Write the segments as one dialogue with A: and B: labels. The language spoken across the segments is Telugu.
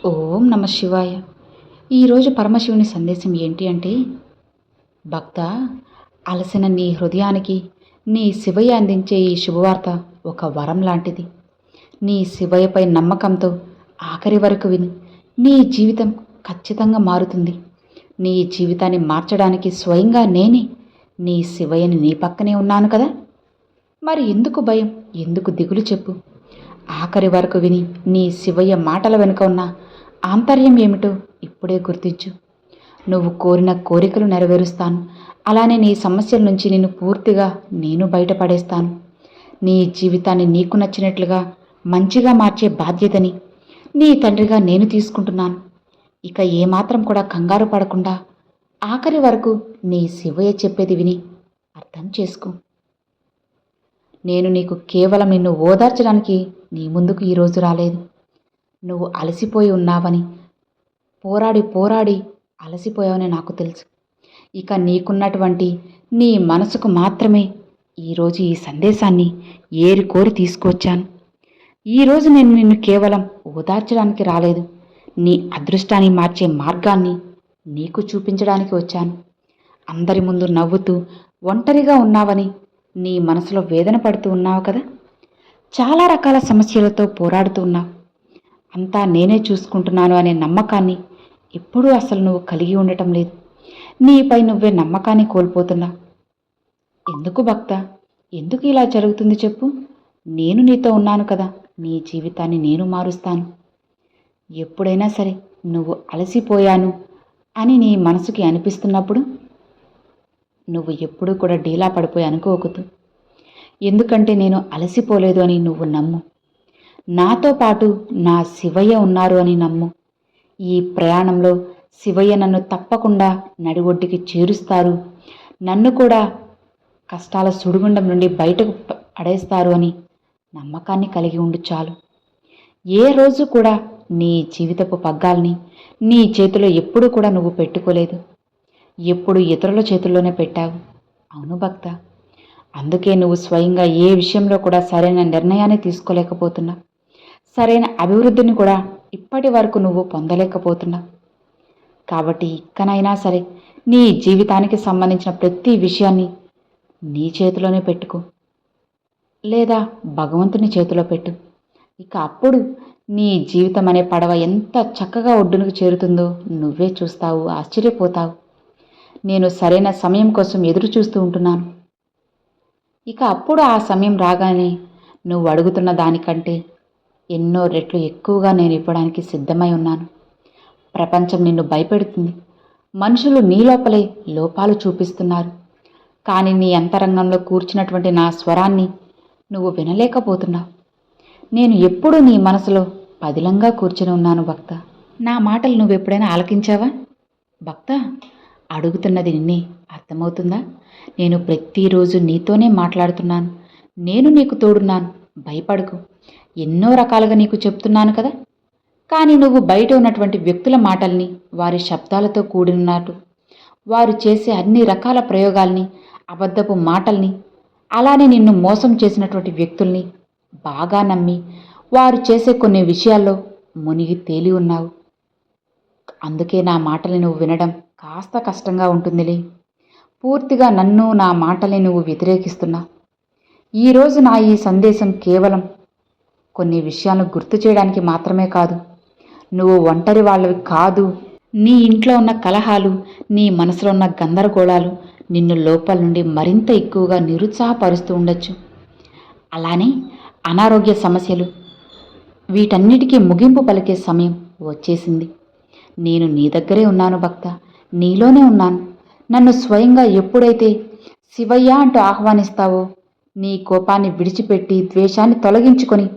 A: ఓం నమ శివాయ. ఈరోజు పరమశివుని సందేశం ఏంటి అంటే, భక్త, అలసిన నీ హృదయానికి నీ శివయ్య అందించే ఈ శుభవార్త ఒక వరం లాంటిది. నీ శివయ్యపై నమ్మకంతో ఆఖరి వరకు విని నీ జీవితం ఖచ్చితంగా మారుతుంది. నీ జీవితాన్ని మార్చడానికి స్వయంగా నేనే నీ శివయ్యని నీ పక్కనే ఉన్నాను కదా. మరి ఎందుకు భయం, ఎందుకు దిగులు చెప్పు. ఆఖరి వరకు విని నీ శివయ్య మాటల వెనుక ఉన్న ఆంతర్యం ఏమిటో ఇప్పుడే గుర్తించు. నువ్వు కోరిన కోరికలు నెరవేరుస్తాను. అలానే నీ సమస్యల నుంచి నిన్ను పూర్తిగా నేను బయటపడేస్తాను. నీ జీవితాన్ని నీకు నచ్చినట్లుగా మంచిగా మార్చే బాధ్యతని నీ తండ్రిగా నేను తీసుకుంటున్నాను. ఇక ఏమాత్రం కూడా కంగారు పడకుండా ఆఖరి వరకు నీ శివయ్య చెప్పేది విని అర్థం చేసుకో. నేను నీకు కేవలం నిన్ను ఓదార్చడానికి నీ ముందుకు ఈరోజు రాలేదు. నువ్వు అలసిపోయి ఉన్నావని, పోరాడి పోరాడి అలసిపోయావని నాకు తెలుసు. ఇక నీకున్నటువంటి నీ మనసుకు మాత్రమే ఈరోజు ఈ సందేశాన్ని ఏరి కోరి తీసుకువచ్చాను. ఈరోజు నేను నిన్ను కేవలం ఓదార్చడానికి రాలేదు, నీ అదృష్టాన్ని మార్చే మార్గాన్ని నీకు చూపించడానికి వచ్చాను. అందరి ముందు నవ్వుతూ ఒంటరిగా ఉన్నావని నీ మనసులో వేదన పడుతూ ఉన్నావు కదా. చాలా రకాల సమస్యలతో పోరాడుతూ ఉన్నావు. అంతా నేనే చూసుకుంటున్నాను అనే నమ్మకాన్ని ఎప్పుడూ అసలు నువ్వు కలిగి ఉండటం లేదు. నీపై నువ్వే నమ్మకాన్ని కోల్పోతున్నావు. ఎందుకు భక్త, ఎందుకు ఇలా జరుగుతుంది చెప్పు. నేను నీతో ఉన్నాను కదా. నీ జీవితాన్ని నేను మారుస్తాను. ఎప్పుడైనా సరే నువ్వు అలసిపోయాను అని నీ మనసుకి అనిపిస్తున్నప్పుడు నువ్వు ఎప్పుడూ కూడా డీలా పడిపోయి అనుకోకూడదు. ఎందుకంటే నేను అలసిపోలేదు అని నువ్వు నమ్ము. నాతో పాటు నా శివయ్య ఉన్నారు అని నమ్ము. ఈ ప్రయాణంలో శివయ్య నన్ను తప్పకుండా నడిఒడ్డుకి చేరుస్తారు, నన్ను కూడా కష్టాల సుడిగుండం నుండి బయటకు పడేస్తారు అని నమ్మకాన్ని కలిగి ఉండు చాలు. ఏ రోజు కూడా నీ జీవితపు పగ్గాల్ని నీ చేతిలో ఎప్పుడూ కూడా నువ్వు పెట్టుకోలేదు. ఎప్పుడు ఇతరుల చేతుల్లోనే పెట్టావు. అవును భక్త, అందుకే నువ్వు స్వయంగా ఏ విషయంలో కూడా సరైన నిర్ణయాన్ని తీసుకోలేకపోతున్నావు. సరైన అభివృద్ధిని కూడా ఇప్పటి వరకు నువ్వు పొందలేకపోతున్నావు. కాబట్టి ఇక్కనైనా సరే నీ జీవితానికి సంబంధించిన ప్రతి విషయాన్ని నీ చేతిలోనే పెట్టుకో, లేదా భగవంతుని చేతిలో పెట్టు. ఇక అప్పుడు నీ జీవితం అనే పడవ ఎంత చక్కగా ఒడ్డునకు చేరుతుందో నువ్వే చూస్తావు, ఆశ్చర్యపోతావు. నేను సరైన సమయం కోసం ఎదురు చూస్తూ ఉంటున్నాను. ఇక అప్పుడు ఆ సమయం రాగానే నువ్వు అడుగుతున్న దానికంటే ఎన్నో రెట్లు ఎక్కువగా నేను ఇవ్వడానికి సిద్ధమై ఉన్నాను. ప్రపంచం నిన్ను భయపెడుతుంది. మనుషులు నీ లోపలే లోపాలు చూపిస్తున్నారు. కానీ నీ అంతరంగంలో కూర్చున్నటువంటి నా స్వరాన్ని నువ్వు వినలేకపోతున్నావు. నేను ఎప్పుడూ నీ మనసులో పదిలంగా కూర్చుని ఉన్నాను భక్త. నా మాటలు నువ్వెప్పుడైనా ఆలకించావా భక్త? అడుగుతున్నది నిన్నే, అర్థమవుతుందా? నేను ప్రతిరోజు నీతోనే మాట్లాడుతున్నాను. నేను నీకు తోడున్నాను, భయపడకు. ఎన్నో రకాలుగా నీకు చెప్తున్నాను కదా. కానీ నువ్వు బయట ఉన్నటువంటి వ్యక్తుల మాటల్ని, వారి శబ్దాలతో కూడినట్టు వారు చేసే అన్ని రకాల ప్రయోగాల్ని, అబద్ధపు మాటల్ని, అలానే నిన్ను మోసం చేసినటువంటి వ్యక్తుల్ని బాగా నమ్మి వారు చేసే కొన్ని విషయాల్లో మునిగి తేలి ఉన్నావు. అందుకే నా మాటల్ని నువ్వు వినడం కాస్త కష్టంగా ఉంటుందిలే. పూర్తిగా నన్ను, నా మాటల్ని నువ్వు వ్యతిరేకిస్తున్నావు. ఈరోజు నా ఈ సందేశం కేవలం కొన్ని విషయాలను గుర్తు చేయడానికి మాత్రమే కాదు. నువ్వు ఒంటరి వాళ్ళవి కాదు. నీ ఇంట్లో ఉన్న కలహాలు, నీ మనసులో ఉన్న గందరగోళాలు నిన్ను లోపల నుండి మరింత ఎక్కువగా నిరుత్సాహపరుస్తూ ఉండొచ్చు. అలానే అనారోగ్య సమస్యలు, వీటన్నిటికీ ముగింపు పలికే సమయం వచ్చేసింది. నేను నీ దగ్గరే ఉన్నాను భక్త, నీలోనే ఉన్నాను. నన్ను స్వయంగా ఎప్పుడైతే శివయ్య అంటూ ఆహ్వానిస్తావో, నీ కోపాన్ని విడిచిపెట్టి ద్వేషాన్ని తొలగించుకొని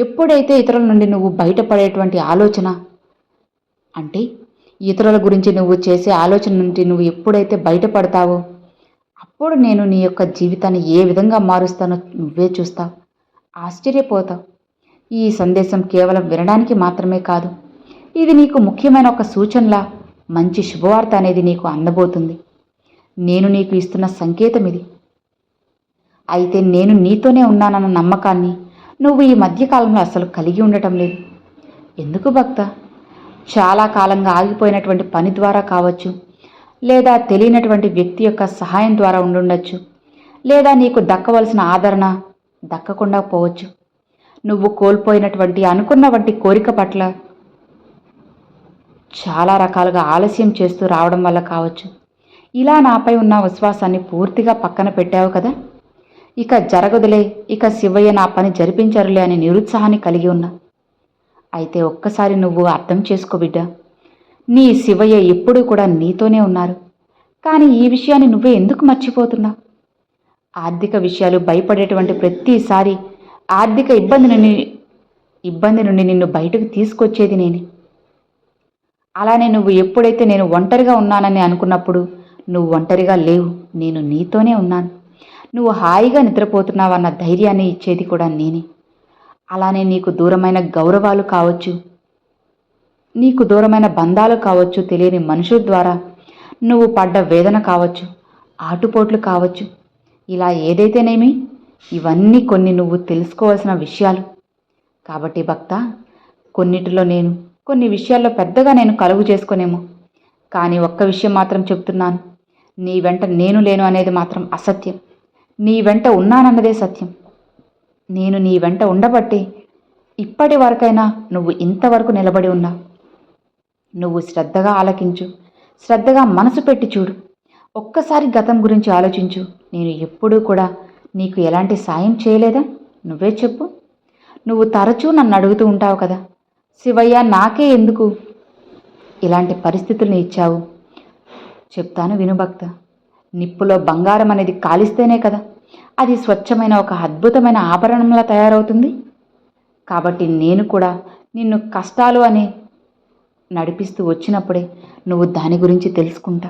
A: ఎప్పుడైతే ఇతరుల నుండి నువ్వు బయటపడేటువంటి ఆలోచన, అంటే ఇతరుల గురించి నువ్వు చేసే ఆలోచన నుండి నువ్వు ఎప్పుడైతే బయటపడతావో అప్పుడు నేను నీ యొక్క జీవితాన్ని ఏ విధంగా మారుస్తానో నువ్వే చూస్తావు, ఆశ్చర్యపోతావు. ఈ సందేశం కేవలం వినడానికి మాత్రమే కాదు, ఇది నీకు ముఖ్యమైన ఒక సూచనలా మంచి శుభవార్త అనేది నీకు అందబోతుంది. నేను నీకు ఇస్తున్న సంకేతం ఇది. అయితే నేను నీతోనే ఉన్నానన్న నమ్మకాన్ని నువ్వు ఈ మధ్యకాలంలో అసలు కలిగి ఉండటం లేదు. ఎందుకు భక్త? చాలా కాలంగా ఆగిపోయినటువంటి పని ద్వారా కావచ్చు, లేదా తెలియనటువంటి వ్యక్తి యొక్క సహాయం ద్వారా ఉండుండొచ్చు, లేదా నీకు దక్కవలసిన ఆదరణ దక్కకుండా పోవచ్చు. నువ్వు కోల్పోయినటువంటి అనుకున్న వంటి కోరిక పట్ల చాలా రకాలుగా ఆలస్యం చేస్తూ రావడం వల్ల కావచ్చు. ఇలా నాపై ఉన్న విశ్వాసాన్ని పూర్తిగా పక్కన పెట్టావు కదా. ఇక జరగదులే, ఇక శివయ్య నా పని జరిపించరులే అని నిరుత్సాహాన్ని కలిగి ఉన్నా. అయితే ఒక్కసారి నువ్వు అర్థం చేసుకో బిడ్డ, నీ శివయ్య ఎప్పుడూ కూడా నీతోనే ఉన్నారు. కానీ ఈ విషయాన్ని నువ్వే ఎందుకు మర్చిపోతున్నావు? ఆర్థిక విషయాలు భయపడేటువంటి ప్రతిసారి ఆర్థిక ఇబ్బంది నుండి నిన్ను బయటకు తీసుకొచ్చేది నేనే. అలానే నువ్వు ఎప్పుడైతే నేను ఒంటరిగా ఉన్నానని అనుకున్నప్పుడు నువ్వు ఒంటరిగా లేవు, నేను నీతోనే ఉన్నాను. నువ్వు హాయిగా నిద్రపోతున్నావన్న ధైర్యాన్ని ఇచ్చేది కూడా నేనే. అలానే నీకు దూరమైన గౌరవాలు కావచ్చు, నీకు దూరమైన బంధాలు కావచ్చు, తెలియని మనుషుల ద్వారా నువ్వు పడ్డ వేదన కావచ్చు, ఆటుపోట్లు కావచ్చు, ఇలా ఏదైతేనేమి ఇవన్నీ కొన్ని నువ్వు తెలుసుకోవాల్సిన విషయాలు. కాబట్టి భక్త, కొన్ని విషయాల్లో పెద్దగా నేను కలుగు చేసుకోనేమో, కానీ ఒక్క విషయం మాత్రం చెప్తున్నాను, నీ వెంట నేను లేను అనేది మాత్రం అసత్యం. నీ వెంట ఉన్నానన్నదే సత్యం. నేను నీ వెంట ఉండబట్టి ఇప్పటి వరకైనా నువ్వు ఇంతవరకు నిలబడి ఉన్నావు. నువ్వు శ్రద్ధగా ఆలకించు, శ్రద్ధగా మనసు పెట్టి చూడు. ఒక్కసారి గతం గురించి ఆలోచించు. నేను ఎప్పుడూ కూడా నీకు ఎలాంటి సాయం చేయలేదా? నువ్వే చెప్పు. నువ్వు తరచూ నన్ను అడుగుతూ ఉంటావు కదా, శివయ్య నాకే ఎందుకు ఇలాంటి పరిస్థితుల్ని ఇచ్చావు? చెప్తాను విను భక్త. నిప్పులో బంగారం అనేది కాలిస్తేనే కదా అది స్వచ్ఛమైన ఒక అద్భుతమైన ఆభరణంలా తయారవుతుంది. కాబట్టి నేను కూడా నిన్ను కష్టాలు అని నడిపిస్తూ వచ్చినప్పుడే నువ్వు దాని గురించి తెలుసుకుంటా,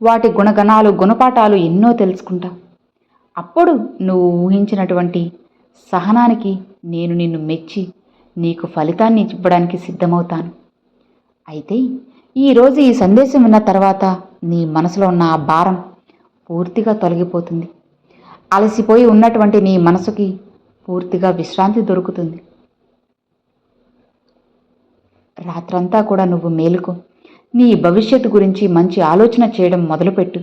A: వాటి గుణగణాలు గుణపాఠాలు ఎన్నో తెలుసుకుంటా. అప్పుడు నువ్వు ఊహించినటువంటి సహనానికి నేను నిన్ను మెచ్చి నీకు ఫలితాన్ని ఇవ్వడానికి సిద్ధమవుతాను. అయితే ఈరోజు ఈ సందేశం విన్న తర్వాత నీ మనసులో ఉన్న ఆ భారం పూర్తిగా తొలగిపోతుంది. అలసిపోయి ఉన్నటువంటి నీ మనసుకి పూర్తిగా విశ్రాంతి దొరుకుతుంది. రాత్రంతా కూడా నువ్వు మేలుకో, నీ భవిష్యత్తు గురించి మంచి ఆలోచన చేయడం మొదలుపెట్టు.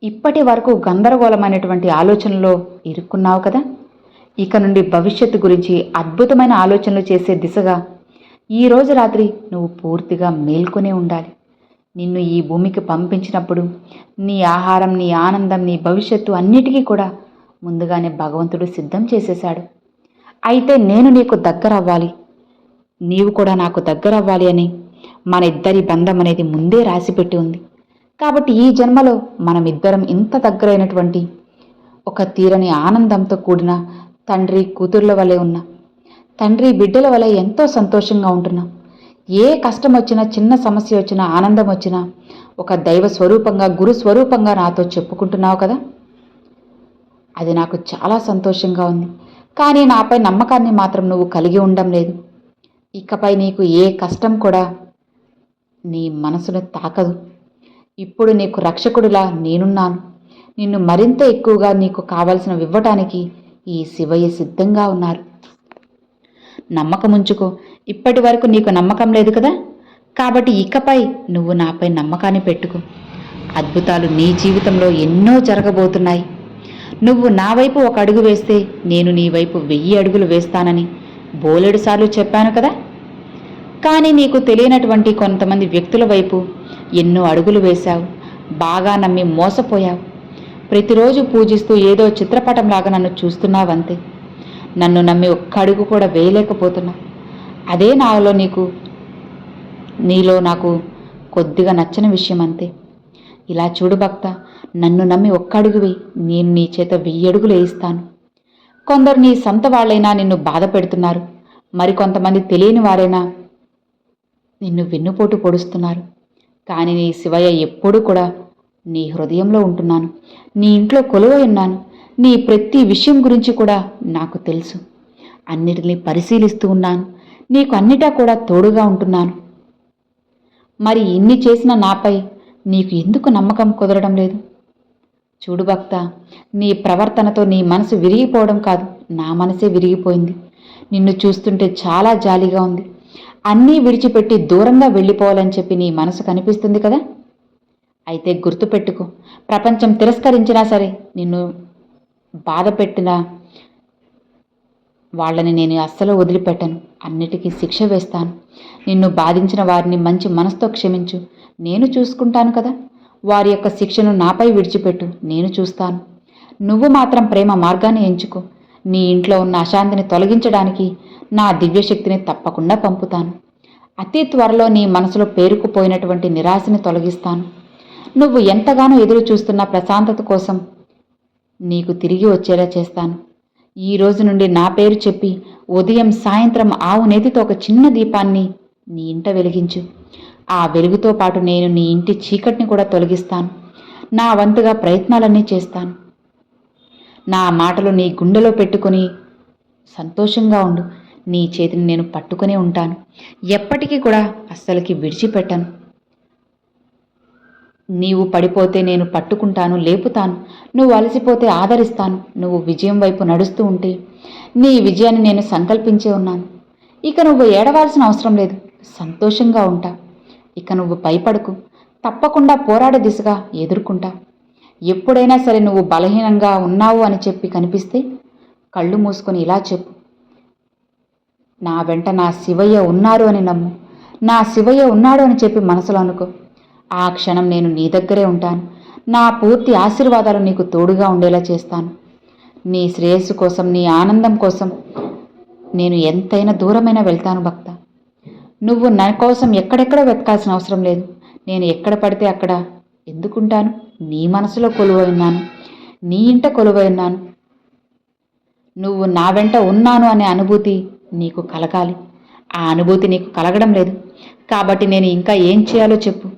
A: ఇప్పటి వరకు గందరగోళమైనటువంటి ఆలోచనలో ఇరుక్కున్నావు కదా, ఇక నుండి భవిష్యత్తు గురించి అద్భుతమైన ఆలోచనలు చేసే దిశగా ఈరోజు రాత్రి నువ్వు పూర్తిగా మేల్కొనే ఉండాలి. నిన్ను ఈ భూమికి పంపించినప్పుడు నీ ఆహారం, నీ ఆనందం, నీ భవిష్యత్తు అన్నిటికీ కూడా ముందుగానే భగవంతుడు సిద్ధం చేసేశాడు. అయితే నేను నీకు దగ్గర అవ్వాలి, నీవు కూడా నాకు దగ్గర అవ్వాలి అని మన ఇద్దరి బంధం అనేది ముందే రాసిపెట్టి ఉంది. కాబట్టి ఈ జన్మలో మనమిద్దరం ఇంత దగ్గరైనటువంటి ఒక తీరని ఆనందంతో కూడిన తండ్రి కూతుర్ల వలె ఉన్నా, తండ్రి బిడ్డల వలె ఎంతో సంతోషంగా ఉంటున్నాం. ఏ కష్టం వచ్చినా, చిన్న సమస్య వచ్చినా, ఆనందం వచ్చినా ఒక దైవ స్వరూపంగా, గురు స్వరూపంగా నాతో చెప్పుకుంటున్నావు కదా, అది నాకు చాలా సంతోషంగా ఉంది. కానీ నాపై నమ్మకాన్ని మాత్రం నువ్వు కలిగి ఉండడం లేదు. ఇకపై నీకు ఏ కష్టం కూడా నీ మనసును తాకదు. ఇప్పుడు నీకు రక్షకుడిలా నేనున్నాను. నిన్ను మరింత ఎక్కువగా నీకు కావలసినవి ఇవ్వటానికి ఈ శివయ్య సిద్ధంగా ఉన్నారు. నమ్మకం ఉంచుకో. ఇప్పటి వరకు నీకు నమ్మకం లేదు కదా, కాబట్టి ఇకపై నువ్వు నాపై నమ్మకాన్ని పెట్టుకో. అద్భుతాలు నీ జీవితంలో ఎన్నో జరగబోతున్నాయి. నువ్వు నా వైపు ఒక అడుగు వేస్తే నేను నీ వైపు 1000 అడుగులు వేస్తానని బోలెడుసార్లు చెప్పాను కదా. కానీ నీకు తెలియనటువంటి కొంతమంది వ్యక్తుల వైపు ఎన్నో అడుగులు వేశావు. బాగా నమ్మి మోసపోయావు. ప్రతిరోజు పూజిస్తూ ఏదో చిత్రపటంలాగా నన్ను చూస్తున్నావంతే. నన్ను నమ్మి ఒక్క అడుగు కూడా వేయలేకపోతున్నా. అదే నీలో నాకు కొద్దిగా నచ్చని విషయం అంతే. ఇలా చూడు భక్త, నన్ను నమ్మి ఒక్క అడుగు వేయి, నేను నీ చేత 1000 అడుగులు వేయిస్తాను. కొందరు నీ సొంత వాళ్ళైనా నిన్ను బాధ పెడుతున్నారు, మరికొంతమంది తెలియని వారైనా నిన్ను వెన్నుపోటు పొడుస్తున్నారు. కానీ నీ శివయ్య ఎప్పుడూ కూడా నీ హృదయంలో ఉంటున్నాను, నీ ఇంట్లో కొలువై ఉన్నాను. నీ ప్రతి విషయం గురించి కూడా నాకు తెలుసు. అన్నిటినీ పరిశీలిస్తూ ఉన్నాను. నీకు అన్నిటా కూడా తోడుగా ఉంటున్నాను. మరి ఇన్ని చేసిన నాపై నీకు ఎందుకు నమ్మకం కుదరడం లేదు? చూడు భక్త, నీ ప్రవర్తనతో నీ మనసు విరిగిపోవడం కాదు, నా మనసే విరిగిపోయింది. నిన్ను చూస్తుంటే చాలా జాలిగా ఉంది. అన్నీ విడిచిపెట్టి దూరంగా వెళ్ళిపోవాలని చెప్పి నీ మనసు కనిపిస్తుంది కదా. అయితే గుర్తుపెట్టుకో, ప్రపంచం తిరస్కరించినా సరే, నిన్ను బాధ పెట్టినా వాళ్ళని నేను అస్సలు వదిలిపెట్టను. అన్నిటికీ శిక్ష వేస్తాను. నిన్ను బాధించిన వారిని మంచి మనసుతో క్షమించు, నేను చూసుకుంటాను కదా. వారి యొక్క శిక్షను నాపై విడిచిపెట్టు, నేను చూస్తాను. నువ్వు మాత్రం ప్రేమ మార్గాన్ని ఎంచుకో. నీ ఇంట్లో ఉన్న అశాంతిని తొలగించడానికి నా దివ్యశక్తిని తప్పకుండా పంపుతాను. అతి త్వరలో నీ మనసులో పేరుకుపోయినటువంటి నిరాశని తొలగిస్తాను. నువ్వు ఎంతగానో ఎదురు చూస్తున్న ప్రశాంతత కోసం నీకు తిరిగి వచ్చేలా చేస్తాను. ఈ రోజు నుండి నా పేరు చెప్పి ఉదయం సాయంత్రం ఆవు నేతితో ఒక చిన్న దీపాన్ని నీ ఇంట వెలిగించు. ఆ వెలుగుతో పాటు నేను నీ ఇంటి చీకటిని కూడా తొలగిస్తాను. నా వంతుగా ప్రయత్నాలన్నీ చేస్తాను. నా మాటలు నీ గుండెలో పెట్టుకొని సంతోషంగా ఉండు. నీ చేతిని నేను పట్టుకునే ఉంటాను. ఎప్పటికీ కూడా అస్సలకి విడిచిపెట్టను. నీవు పడిపోతే నేను పట్టుకుంటాను, లేపుతాను. నువ్వు అలసిపోతే ఆదరిస్తాను. నువ్వు విజయం వైపు నడుస్తూ ఉంటే నీ విజయాన్ని నేను సంకల్పించే ఉన్నాను. ఇక నువ్వు ఏడవాల్సిన అవసరం లేదు. సంతోషంగా ఉంటా. ఇక నువ్వు భయపడకు. తప్పకుండా పోరాడే దిశగా ఎదుర్కొంటా. ఎప్పుడైనా సరే నువ్వు బలహీనంగా ఉన్నావు అని చెప్పి కనిపిస్తే కళ్ళు మూసుకొని ఇలా చెప్పు, నా వెంట నా శివయ్య ఉన్నారు అని నమ్ము. నా శివయ్య ఉన్నాడు అని చెప్పి మనసులో అనుకో. ఆ క్షణం నేను నీ దగ్గరే ఉంటాను. నా పూర్తి ఆశీర్వాదాలు నీకు తోడుగా ఉండేలా చేస్తాను. నీ శ్రేయస్సు కోసం, నీ ఆనందం కోసం నేను ఎంతైనా దూరమైనా వెళ్తాను భక్త. నువ్వు నా కోసం ఎక్కడెక్కడ వెతకాల్సిన అవసరం లేదు. నేను ఎక్కడ పడితే అక్కడ ఎందుకుంటాను? నీ మనసులో కొలువై ఉన్నాను, నీ ఇంట కొలువై ఉన్నాను. నువ్వు నా వెంట ఉన్నాను అనే అనుభూతి నీకు కలగాలి. ఆ అనుభూతి నీకు కలగడం లేదు. కాబట్టి నేను ఇంకా ఏం చేయాలో చెప్పు.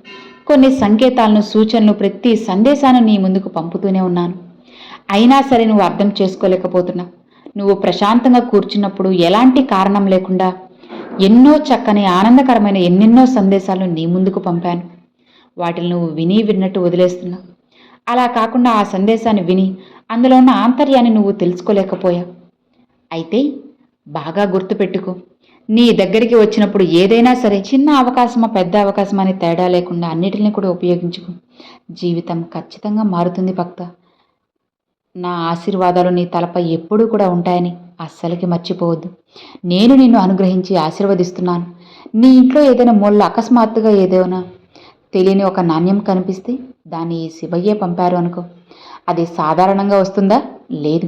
A: కొన్ని సంకేతాలను, సూచనలు, ప్రతి సందేశాన్ని నీ ముందుకు పంపుతూనే ఉన్నాను. అయినా సరే నువ్వు అర్థం చేసుకోలేకపోతున్నా. నువ్వు ప్రశాంతంగా కూర్చున్నప్పుడు ఎలాంటి కారణం లేకుండా ఎన్నో చక్కని ఆనందకరమైన ఎన్నెన్నో సందేశాలను నీ ముందుకు పంపాను. వాటిని నువ్వు విన్నట్టు వదిలేస్తున్నా. అలా కాకుండా ఆ సందేశాన్ని విని అందులో ఉన్న ఆంతర్యాన్ని నువ్వు తెలుసుకోలేకపోయావు. అయితే బాగా గుర్తుపెట్టుకో, నీ దగ్గరికి వచ్చినప్పుడు ఏదైనా సరే చిన్న అవకాశమా పెద్ద అవకాశమా అని తేడా లేకుండా అన్నిటిని కూడా ఉపయోగించుకో. జీవితం ఖచ్చితంగా మారుతుంది భక్త. నా ఆశీర్వాదాలు నీ తలపై ఎప్పుడూ కూడా ఉంటాయని అస్సలకి మర్చిపోవద్దు. నేను నిన్ను అనుగ్రహించి ఆశీర్వదిస్తున్నాను. నీ ఇంట్లో ఏదైనా మూలలో అకస్మాత్తుగా ఏదైనా తెలియని ఒక నాణ్యం కనిపిస్తే దాన్ని శివయ్యే పంపారు అనుకో. అది సాధారణంగా వస్తుందా? లేదు.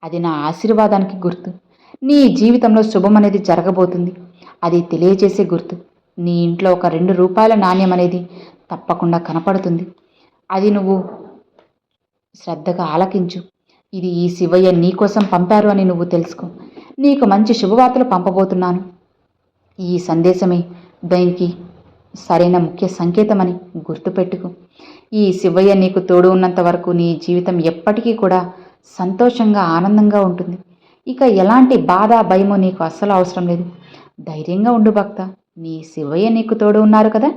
A: అది నా ఆశీర్వాదానికి గుర్తు. నీ జీవితంలో శుభం అనేది జరగబోతుంది. అది తెలియజేసే గుర్తు. నీ ఇంట్లో ఒక 2 రూపాయల నాణ్యం అనేది తప్పకుండా కనపడుతుంది. అది నువ్వు శ్రద్ధగా ఆలకించు. ఇది ఈ శివయ్య నీకోసం పంపారు అని నువ్వు తెలుసుకో. నీకు మంచి శుభవార్తలు పంపబోతున్నాను. ఈ సందేశమే దానికి సరైన ముఖ్య సంకేతమని గుర్తుపెట్టుకో. ఈ శివయ్య నీకు తోడు ఉన్నంత వరకు నీ జీవితం ఎప్పటికీ కూడా సంతోషంగా, ఆనందంగా ఉంటుంది. ఇక ఎలాంటి బాధ, భయమో నీకు అస్సలు అవసరం లేదు. ధైర్యంగా ఉండు భక్త. నీ శివయ్య నీకు తోడు ఉన్నారు కదా.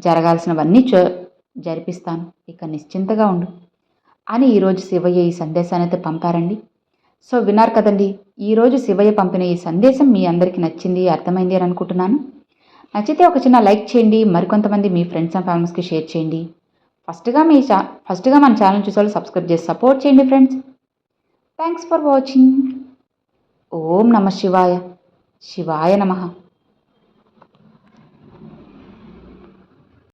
A: జరగాల్సినవన్నీ జరిపిస్తాను. ఇక నిశ్చింతగా ఉండు అని ఈరోజు శివయ్య ఈ సందేశాన్ని అయితే పంపారండి. సో విన్నారు కదండి, ఈరోజు శివయ్య పంపిన ఈ సందేశం మీ అందరికీ నచ్చింది, అర్థమైంది అని అనుకుంటున్నాను. నచ్చితే ఒక చిన్న లైక్ చేయండి. మరికొంతమంది మీ ఫ్రెండ్స్ అండ్ ఫ్యామిలీస్కి షేర్ చేయండి. ఫస్ట్గా మన ఛానల్ చూసే వాళ్ళు సబ్స్క్రైబ్ చేసి సపోర్ట్ చేయండి ఫ్రెండ్స్. Thanks for watching. ఓం నమ శివాయ. శివాయ నమః.